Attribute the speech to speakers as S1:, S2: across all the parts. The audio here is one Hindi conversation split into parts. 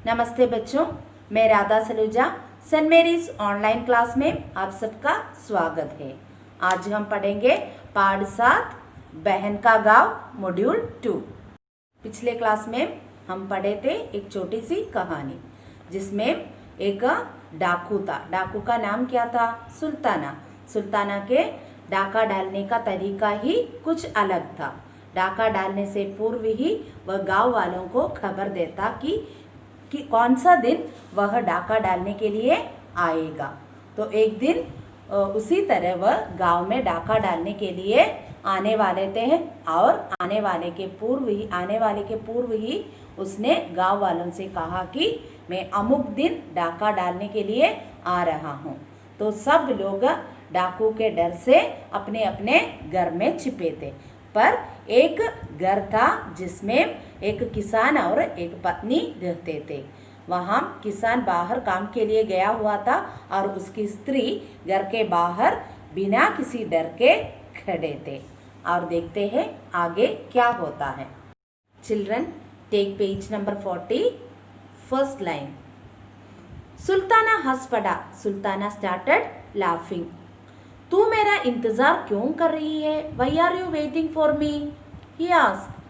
S1: नमस्ते बच्चों, मैं Radha Saluja saint Mary's online class में आप सबका स्वागत है। आज हम पढ़ेंगे पाठ 7 बहन का गाँव मॉड्यूल 2। पिछले क्लास में हम पढ़े थे एक छोटी सी कहानी जिसमें एक डाकू था। डाकू का नाम क्या था? सुल्ताना। सुल्ताना के डाका डालने का तरीका ही कुछ अलग था। डाका डालने से पूर्व ही वह गांव वालों को खबर देता कि कौन सा दिन वह डाका डालने के लिए आएगा। तो एक दिन उसी तरह वह गांव में डाका डालने के लिए आने वाले थे और आने वाले के पूर्व ही उसने गांव वालों से कहा कि मैं अमुक दिन डाका डालने के लिए आ रहा हूँ। तो सब लोग डाकू के डर से अपने अपने घर में छिपे थे। पर एक घर था जिसमें एक किसान और एक पत्नी रहते थे। वहाँ किसान बाहर काम के लिए गया हुआ था और उसकी स्त्री घर के बाहर बिना किसी डर के खड़े थे। और देखते हैं आगे क्या होता है। Children take page number 40, first line. Sultana हंस पड़ा। Sultana started laughing. तू मेरा इंतजार क्यों कर रही है? Why are you waiting for me? He asked.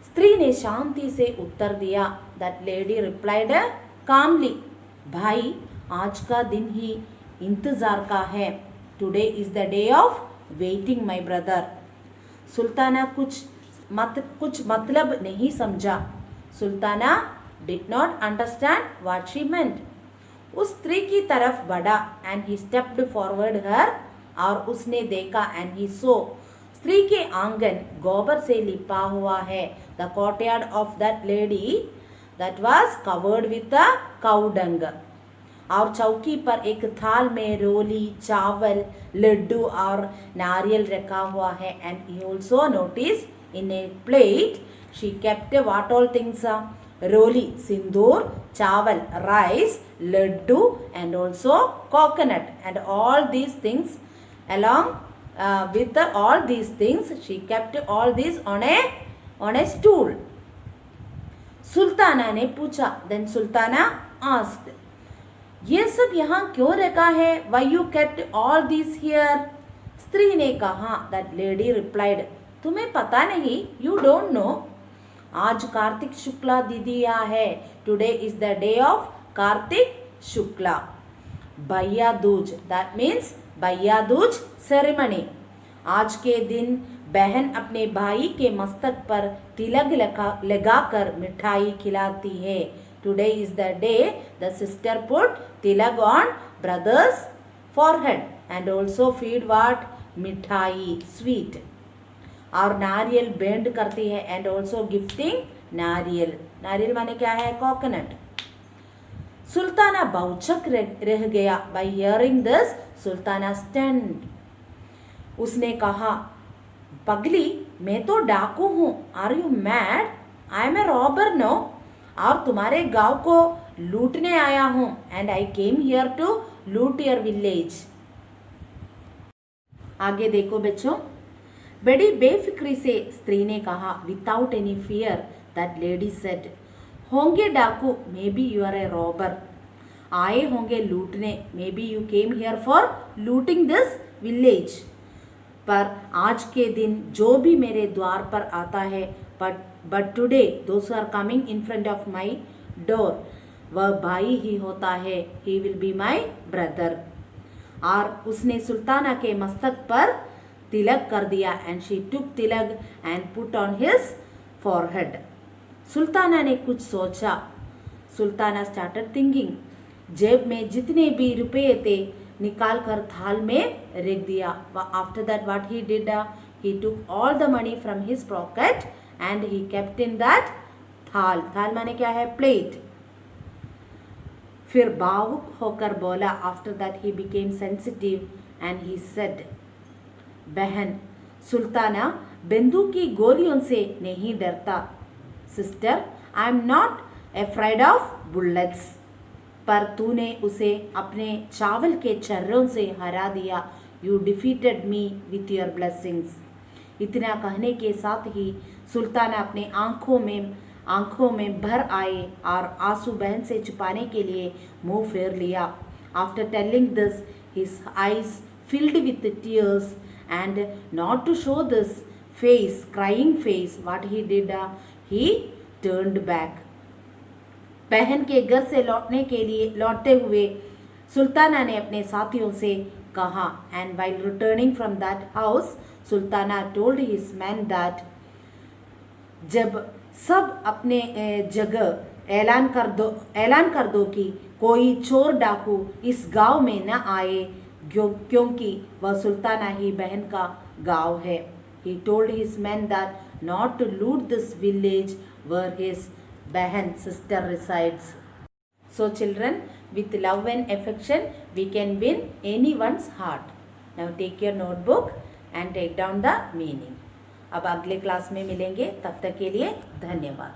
S1: स्त्री ने शांति से उत्तर दिया। दैट लेडी रिप्लाइड कामली, भाई आज का दिन ही इंतजार का है। Today is the day of waiting my brother. Sultana कुछ मतलब नहीं समझा। Sultana did not understand what she meant. उस स्त्री की तरफ बढ़ा एंड ही स्टेप्ड फॉरवर्ड हर, और उसने देखा एंड ही सो, स्त्री के आंगन गोबर से लिपा हुआ है। The courtyard of that lady that was covered with the cow dung. और चौकी पर एक थाल में रोली, चावल, लड्डू और नारियल रखा हुआ है। And he also notice in a plate she kept what all things? Roli, sindoor, chawal, rice, laddu, and also coconut, and all these things along with all these things she kept all these on a stool. Sultana ने पूछा। then सुल्ताना asked, ये सब यहाँ क्यों रखा है? why you kept all these here? स्त्री ने कहा। that lady replied, तुम्हें पता नहीं? you don't know. आज कार्तिक शुक्ला द्वितीया है। Today is the day of Kartik Shukla. भैया दूज, दैट मीन्स भैया दूज सेरेमनी। आज के दिन बहन अपने भाई के मस्तक पर तिलक लगाकर मिठाई खिलाती है। Today is the day the sister put Tilak on brothers forehead and also feed what? मिठाई, स्वीट। और नारियल बेंड करती है एंड ऑल्सो गिफ्टिंग नारियल। नारियल माने क्या है? कोकोनट। सुल्ताना बहुचक रह गया। By hearing this Sultana stand. उसने कहा, पगली मैं तो डाकू हूँ। Are you mad? I am a robber no. और तुम्हारे गांव को लूटने आया हूँ। And I came here to loot your village. आगे देखो बच्चों। बड़ी बेफिक्री से स्त्री ने कहा। Without any fear that lady said, होंगे डाकू, maybe you are a robber. आए होंगे लूटने, maybe you came here for looting this village. पर आज के दिन जो भी मेरे द्वार पर आता है, but today those are coming in front of my door, वह भाई ही होता है। He will be my brother. और उसने सुल्ताना के मस्तक पर तिलक कर दिया and she took tilak and put on his forehead. Sultana ने कुछ सोचा। Sultana started thinking. जेब में जितने भी रुपये थे निकाल कर थाल में रख दिया। After that what he did? He took all the money from his pocket and he kept in that थाल। थाल माने क्या है? प्लेट। फिर भावुक होकर बोला। After that he became sensitive and he said, बहन, सुल्ताना बंदूक की गोलियों से नहीं डरता। Sister, I am not afraid of bullets. पर तूने उसे अपने चावल के छर्रों से हरा दिया। You defeated me with your blessings. इतना कहने के साथ ही सुल्ताना अपने आंखों में आंखों में भर आए और आंसू बहन से छुपाने के लिए मुंह फेर लिया. After telling this, his eyes filled with tears, and not to show this crying face, what he did, he turned back. बहन के घर से लौटते हुए सुल्ताना ने अपने साथियों से कहा. And while returning from that house, Sultana told his men that जब सब अपने जगह ऐलान कर दो कि कोई चोर डाकू इस गांव में न आए, क्योंकि वह सुल्ताना ही बहन का गांव है. He told his men that not to loot this village where his Bahan sister resides. So children, with love and affection, we can win anyone's heart. Now take your notebook and take down the meaning. अब अगले क्लास में मिलेंगे, तब तक के लिए धन्यवाद.